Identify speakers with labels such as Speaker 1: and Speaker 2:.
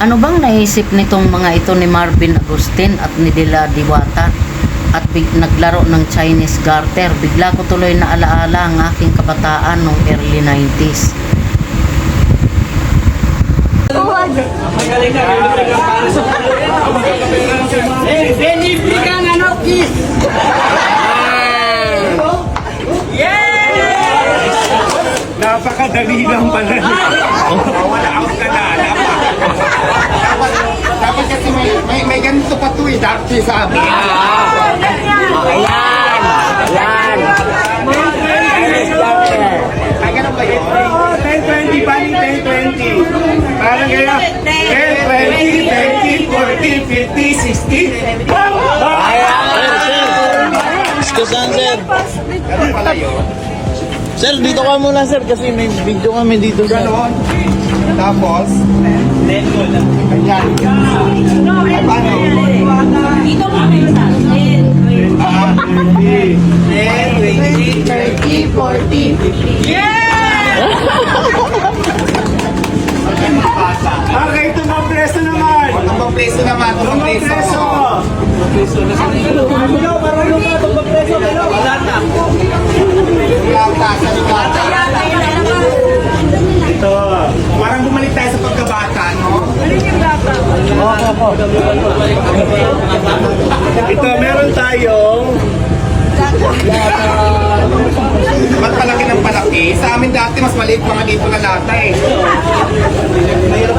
Speaker 1: Ano bang naisip nitong mga ito ni Marvin Agustin at ni Dela Diwata at naglaro ng Chinese garter? Bigla ko tuloy na alaala ang aking kabataan noong early 90s.
Speaker 2: Napakadali lang pala. Wala akong kanala. Dapat kasi may ganito pa to eh. Dati sa amin.
Speaker 3: Ayan! Ayan!
Speaker 2: Ay, ganun ba yun? 10-20 ba ni 10-20? Parang kaya 10-20, 30, 40, 50, 60.
Speaker 3: Ayan! Excusan, sir.
Speaker 2: Ganun pala yun.
Speaker 3: Sir, dito ka muna, sir, kasi may video kami dito, sir.
Speaker 2: Ganon. Tapos, ganyan. Ay, paano?
Speaker 4: Dito kami sa 10, 20.
Speaker 2: 10, 20, 30, 40, 50. Okay, tumang preso naman. Tumang preso naman, tumang preso. Ito, parang bumalik tayo sa pagkabata, no? Ito, meron tayong mas palaki ng palaki. Sa amin dati, mas maliit mga dito na lata eh. Mayroon